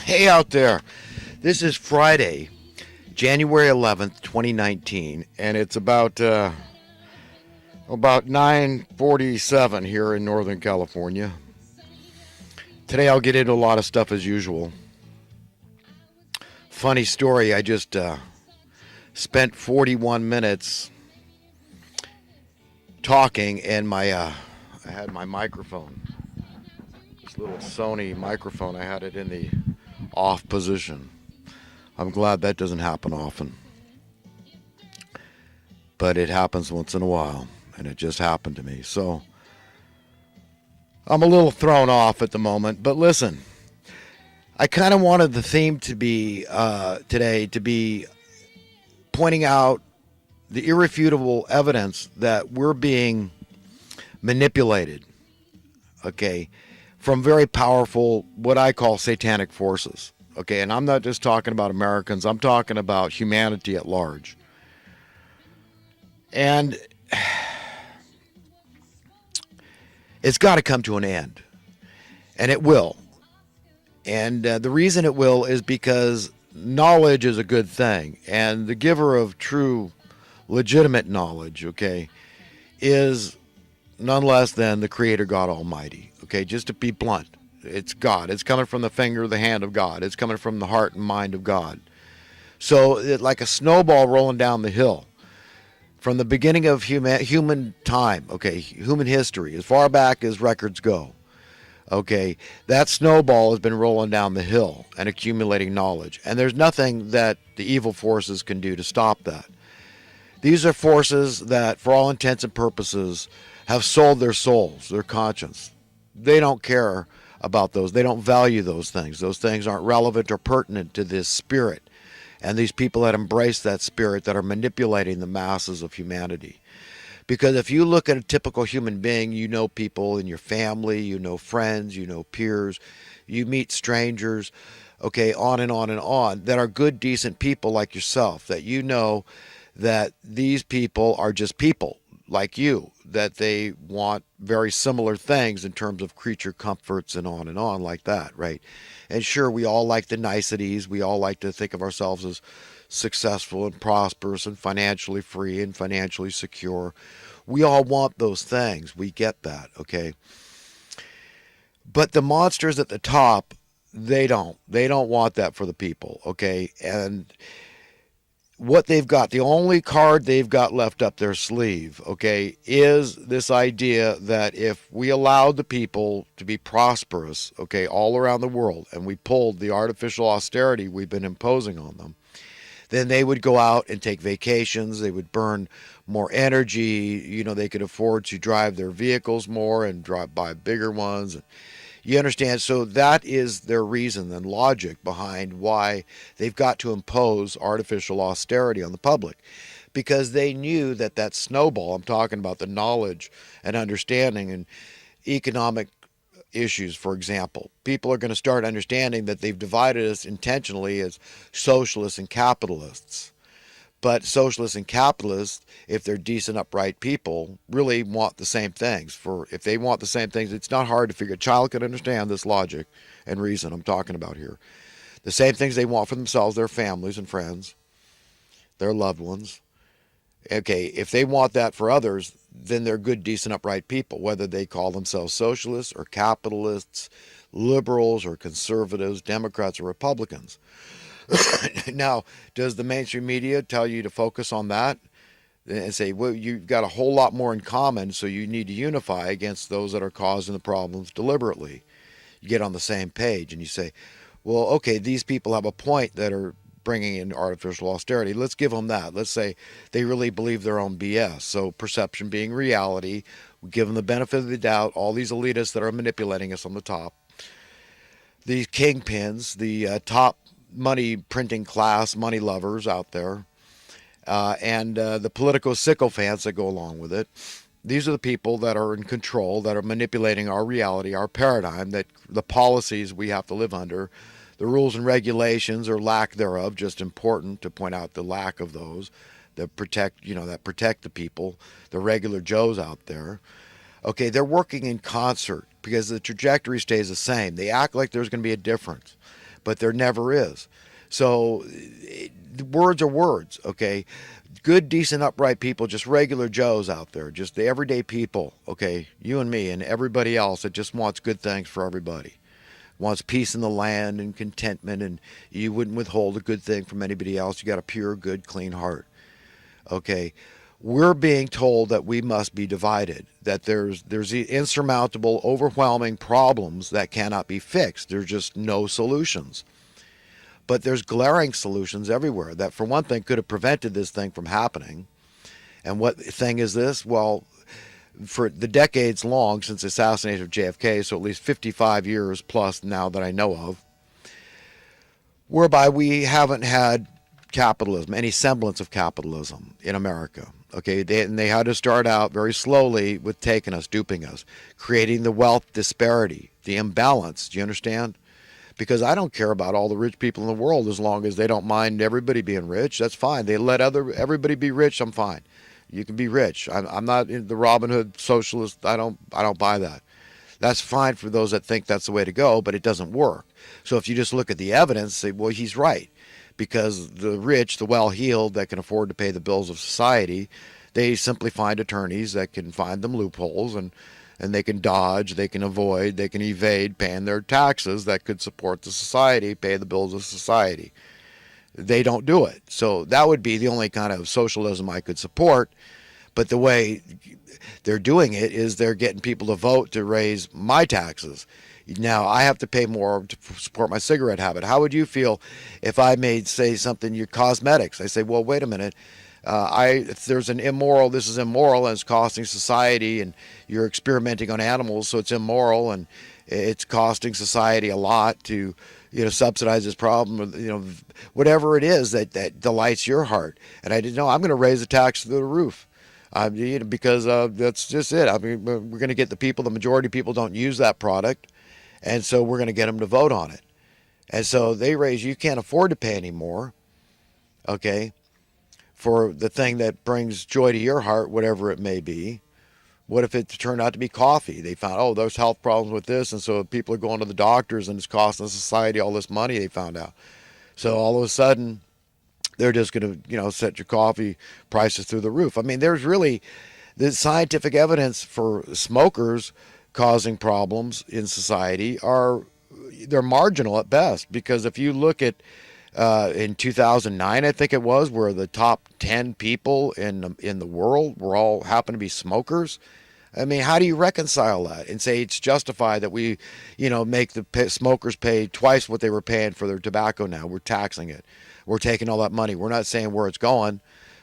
Hey out there. This is Friday, January 11th, 2019, and it's about 9:47 here in Northern California. Today I'll get into a lot of stuff as usual. Funny story, I just spent 41 minutes talking and I had my microphone. This little Sony microphone, I had it in the off position. I'm glad that doesn't happen often, but it happens once in a while, and it just happened to me. So I'm a little thrown off at the moment, but listen, I kind of wanted the theme to be today to be pointing out the irrefutable evidence that we're being manipulated, okay, from very powerful, what I call satanic forces. Okay, and I'm not just talking about Americans, I'm talking about humanity at large. And it's got to come to an end. And it will. And the reason it will is because knowledge is a good thing. And the giver of true, legitimate knowledge, okay, is none less than the Creator God Almighty. Okay, just to be blunt, it's God. It's coming from the finger, the hand of God. It's coming from the heart and mind of God. So, like a snowball rolling down the hill, from the beginning of human time, okay, human history, as far back as records go, okay, that snowball has been rolling down the hill and accumulating knowledge. And there's nothing that the evil forces can do to stop that. These are forces that, for all intents and purposes, have sold their souls, their conscience. They don't care about those. They don't value those things. Those things aren't relevant or pertinent to this spirit. And these people that embrace that spirit that are manipulating the masses of humanity. Because if you look at a typical human being, you know people in your family, you know friends, you know peers, you meet strangers, okay, on and on and on, that are good, decent people like yourself, that you know that these people are just people like you, that they want very similar things in terms of creature comforts and on like that, right? And sure, we all like the niceties. We all like to think of ourselves as successful and prosperous and financially free and financially secure. We all want those things. We get that, okay? But the monsters at the top, they don't. They don't want that for the people, okay? And what they've got, the only card they've got left up their sleeve, okay, is this idea that if we allowed the people to be prosperous, okay, all around the world, and we pulled the artificial austerity we've been imposing on them, then they would go out and take vacations, they would burn more energy, you know, they could afford to drive their vehicles more and buy bigger ones. You understand? So that is their reason and logic behind why they've got to impose artificial austerity on the public. Because they knew that that snowball, I'm talking about the knowledge and understanding and economic issues, for example. People are going to start understanding that they've divided us intentionally as socialists and capitalists. But socialists and capitalists, if they're decent, upright people, really want the same things. If they want the same things, it's not hard to figure. A child can understand this logic and reason I'm talking about here. The same things they want for themselves, their families and friends, their loved ones. Okay, if they want that for others, then they're good, decent, upright people, whether they call themselves socialists or capitalists, liberals or conservatives, Democrats or Republicans. Now, does the mainstream media tell you to focus on that and say, well, you've got a whole lot more in common, so you need to unify against those that are causing the problems deliberately? You get on the same page and you say, well, okay, these people have a point that are bringing in artificial austerity. Let's give them that. Let's say they really believe their own BS. So perception being reality, we give them the benefit of the doubt. All these elitists that are manipulating us on the top, these kingpins, the top money printing class, money lovers out there, and the political sycophants that go along with it. These are the people that are in control, that are manipulating our reality, our paradigm, that the policies we have to live under, the rules and regulations or lack thereof. Just important to point out the lack of those that protect, that protect the people, the regular Joes out there. Okay, they're working in concert because the trajectory stays the same. They act like there's going to be a difference. but there never is. So words are words, okay? Good, decent, upright people, just regular Joes out there, just the everyday people, okay? You and me and everybody else that just wants good things for everybody. Wants peace in the land and contentment, and you wouldn't withhold a good thing from anybody else. You got a pure, good, clean heart. Okay, we're being told that we must be divided, that there's insurmountable, overwhelming problems that cannot be fixed. There's just no solutions. But there's glaring solutions everywhere that, for one thing, could have prevented this thing from happening. And what thing is this? Well, for the decades long since the assassination of JFK, so at least 55 years plus now that I know of, whereby we haven't had capitalism, any semblance of capitalism in America. Okay, and they had to start out very slowly with taking us, duping us, creating the wealth disparity, the imbalance. Do you understand? Because I don't care about all the rich people in the world as long as they don't mind everybody being rich. That's fine. They let everybody be rich. I'm fine. You can be rich. I'm not in the Robin Hood socialist. I don't buy that. That's fine for those that think that's the way to go, but it doesn't work. So if you just look at the evidence, say, well, he's right. Because the rich, the well-heeled that can afford to pay the bills of society, they simply find attorneys that can find them loopholes, and they can dodge, they can avoid, they can evade paying their taxes that could support the society, pay the bills of society. They don't do it. So that would be the only kind of socialism I could support. But the way they're doing it is they're getting people to vote to raise my taxes. Now I have to pay more to support my cigarette habit. How would you feel if I made, say, something, your cosmetics? I say, well, wait a minute. If there's an immoral, this is immoral and it's costing society, and you're experimenting on animals, so it's immoral and it's costing society a lot to, subsidize this problem, whatever it is that delights your heart. And I didn't know, I'm going to raise the tax to the roof. Because that's just it. I mean, we're going to get the majority of people don't use that product, and so we're going to get them to vote on it. And so they raise, you can't afford to pay anymore, okay, for the thing that brings joy to your heart, whatever it may be. What if it turned out to be coffee? They found, oh, there's health problems with this, and so people are going to the doctors, and it's costing society all this money, they found out. So all of a sudden, they're just going to, set your coffee prices through the roof. I mean, there's really the scientific evidence for smokers causing problems in society they're marginal at best. Because if you look at in 2009, I think it was, where the top 10 people in the world were all happen to be smokers. I mean, how do you reconcile that and say it's justified that we, make the smokers pay twice what they were paying for their tobacco now? We're taxing it. We're taking all that money. We're not saying where it's going,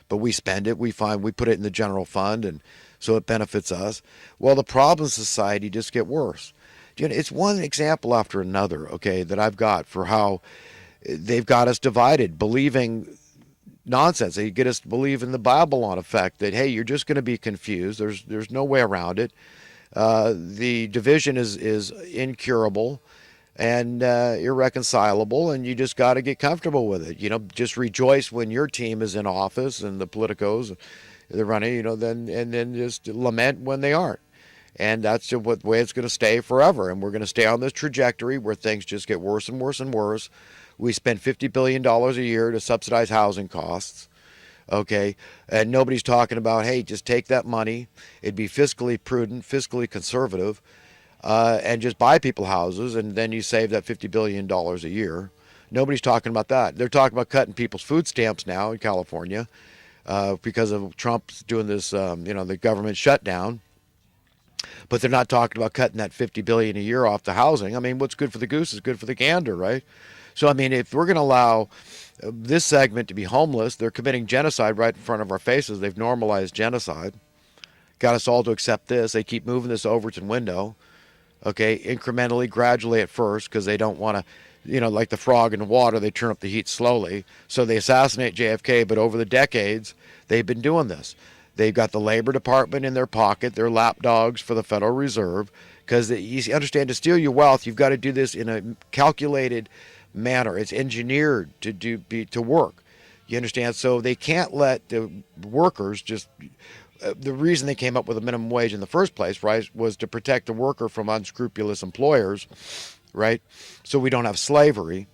but we spend it. We put it in the general fund, and so it benefits us. Well, the problems in society just get worse. It's one example after another, okay, that I've got for how they've got us divided, believing nonsense. They get us to believe in the Babylon effect, that, hey, you're just going to be confused. There's no way around it. The division is incurable and irreconcilable, and you just got to get comfortable with it. Just rejoice when your team is in office and the politicos they're running, then just lament when they aren't. And that's the way it's going to stay forever. And we're going to stay on this trajectory where things just get worse and worse and worse. We spend $50 billion a year to subsidize housing costs. Okay. And nobody's talking about, hey, just take that money. It'd be fiscally prudent, fiscally conservative, and just buy people houses. And then you save that $50 billion a year. Nobody's talking about that. They're talking about cutting people's food stamps now in California because of Trump's doing this, the government shutdown. But they're not talking about cutting that $50 billion a year off the housing. I mean, what's good for the goose is good for the gander, right? So, I mean, if we're going to allow this segment to be homeless, they're committing genocide right in front of our faces. They've normalized genocide. Got us all to accept this. They keep moving this Overton window, okay, incrementally, gradually at first, because they don't want to, like the frog in the water, they turn up the heat slowly. So they assassinate JFK, but over the decades, they've been doing this. They've got the Labor Department in their pocket. They're lapdogs for the Federal Reserve, because you understand, to steal your wealth, you've got to do this in a calculated manner. It's engineered to work. You understand? So they can't let the workers just. The reason they came up with a minimum wage in the first place, right, was to protect the worker from unscrupulous employers, right? So we don't have slavery.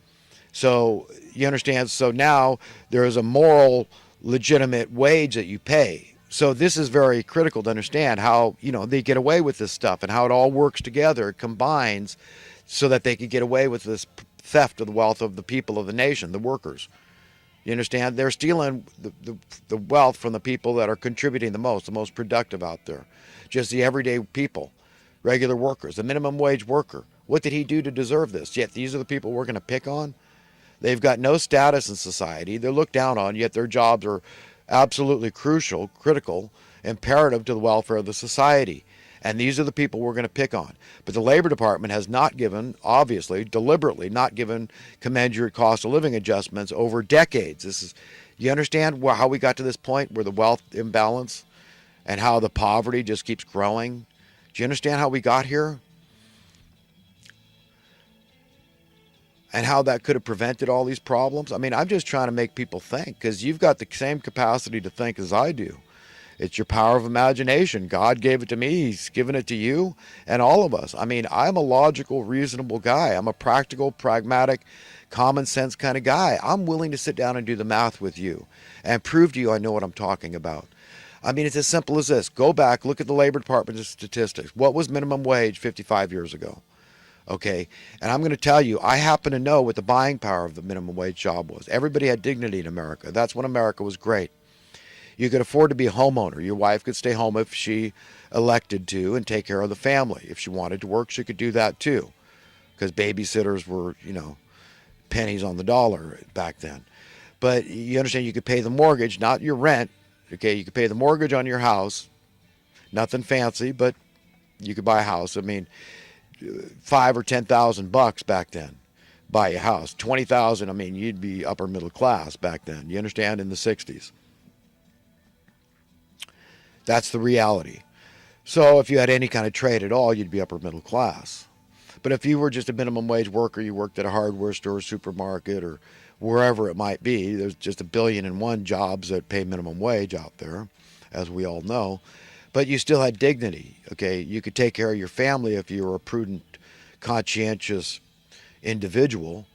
So you understand? So now there is a moral, legitimate wage that you pay. So this is very critical to understand how, they get away with this stuff and how it all works together. It combines so that they could get away with this theft of the wealth of the people of the nation, the workers. You understand? They're stealing the wealth from the people that are contributing the most productive out there. Just the everyday people, regular workers, the minimum wage worker. What did he do to deserve this? Yet these are the people we're going to pick on? They've got no status in society. They're looked down on, yet their jobs are absolutely crucial, critical, imperative to the welfare of the society. And these are the people we're going to pick on. But the Labor Department has not given, obviously, deliberately not given commensurate cost of living adjustments over decades. You understand how we got to this point where the wealth imbalance and how the poverty just keeps growing? Do you understand how we got here? And how that could have prevented all these problems? I mean, I'm just trying to make people think, because you've got the same capacity to think as I do. It's your power of imagination. God gave it to me. He's given it to you and all of us. I mean, I'm a logical, reasonable guy. I'm a practical, pragmatic, common sense kind of guy. I'm willing to sit down and do the math with you and prove to you I know what I'm talking about. I mean, it's as simple as this. Go back, look at the Labor Department statistics. What was minimum wage 55 years ago? Okay, and I'm going to tell you, I happen to know what the buying power of the minimum wage job was. Everybody had dignity in America. That's when America was great. You could afford to be a homeowner. Your wife could stay home if she elected to and take care of the family. If she wanted to work, she could do that too, because babysitters were, pennies on the dollar back then. But you understand, you could pay the mortgage, not your rent. Okay, you could pay the mortgage on your house. Nothing fancy, but you could buy a house. I mean, $5,000 or $10,000 back then, buy a house. 20,000. I mean, you'd be upper middle class back then. You understand? In the 60s. That's the reality. So if you had any kind of trade at all, you'd be upper middle class. But if you were just a minimum wage worker, you worked at a hardware store, supermarket, or wherever it might be, there's just 1,000,000,001 jobs that pay minimum wage out there, as we all know. But you still had dignity, okay? You could take care of your family if you were a prudent, conscientious individual.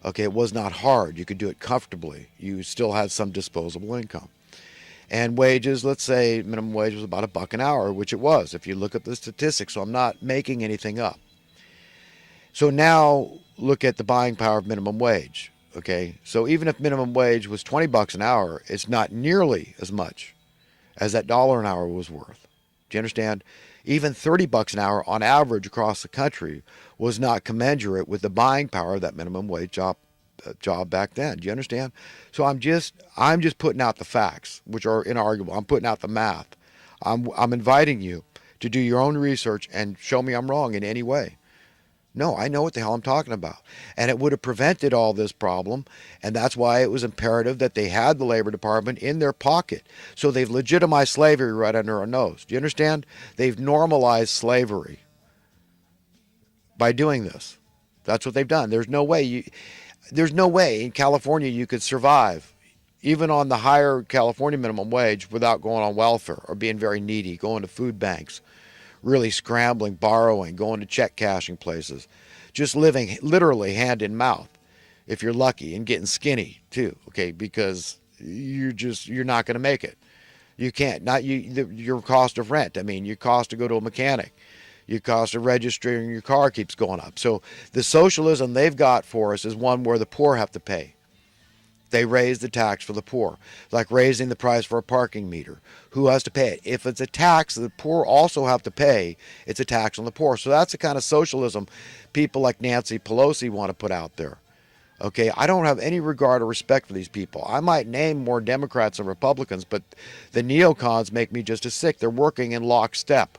Okay, it was not hard. You could do it comfortably. You still had some disposable income. And wages, let's say minimum wage was about $1 an hour, which it was, if you look at the statistics. So I'm not making anything up. So now look at the buying power of minimum wage, okay? So even if minimum wage was $20 an hour, it's not nearly as much as that dollar an hour was worth. Do you understand? Even $30 an hour on average across the country was not commensurate with the buying power of that minimum wage job back then. Do you understand? So I'm just putting out the facts, which are inarguable. I'm putting out the math. I'm inviting you to do your own research and show me I'm wrong in any way. No, I know what the hell I'm talking about. And it would have prevented all this problem. And that's why it was imperative that they had the Labor Department in their pocket. So they've legitimized slavery right under our nose. Do you understand? They've normalized slavery by doing this. That's what they've done. There's no way in California you could survive, even on the higher California minimum wage, without going on welfare or being very needy, going to food banks, really scrambling, borrowing, going to check cashing places, just living literally hand in mouth, if you're lucky, and getting skinny too, okay, because you're not going to make it. You can't, your cost of rent, I mean, your cost to go to a mechanic, your cost of registering your car keeps going up. So the socialism they've got for us is one where the poor have to pay. They raise the tax for the poor, like raising the price for a parking meter. Who has to pay it? If it's a tax the poor also have to pay, it's a tax on the poor. So that's the kind of socialism people like Nancy Pelosi want to put out there. Okay, I don't have any regard or respect for these people. I might name more Democrats than Republicans, but the neocons make me just as sick. They're working in lockstep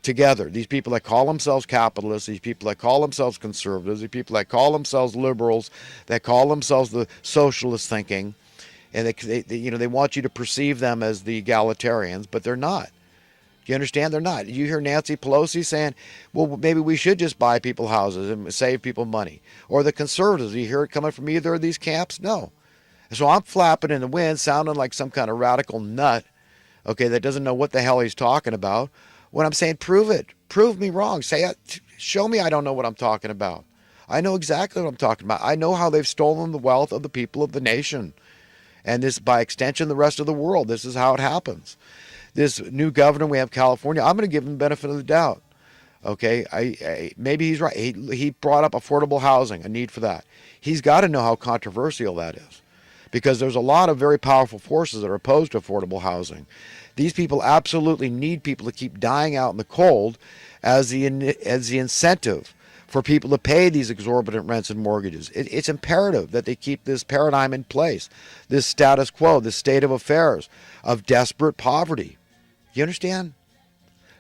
together. These people that call themselves capitalists, these people that call themselves conservatives, these people that call themselves liberals, that call themselves the socialist thinking, and they want you to perceive them as the egalitarians, but they're not. Do you understand? They're not. You hear Nancy Pelosi saying, well, maybe we should just buy people houses and save people money. Or the conservatives, you hear it coming from either of these camps? No. So I'm flapping in the wind, sounding like some kind of radical nut, okay, that doesn't know what the hell he's talking about. When I'm saying prove it, prove me wrong. Show me I don't know what I'm talking about. I know exactly what I'm talking about. I know how they've stolen the wealth of the people of the nation. And this, by extension, the rest of the world. This is how it happens. This new governor we have, California, I'm going to give him the benefit of the doubt. Okay, maybe he's right. He brought up affordable housing, a need for that. He's got to know how controversial that is, because there's a lot of very powerful forces that are opposed to affordable housing. These people absolutely need people to keep dying out in the cold as the incentive for people to pay these exorbitant rents and mortgages. It's imperative that they keep this paradigm in place, this status quo, this state of affairs of desperate poverty. You understand?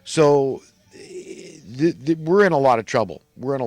So we're in a lot of trouble. We're in a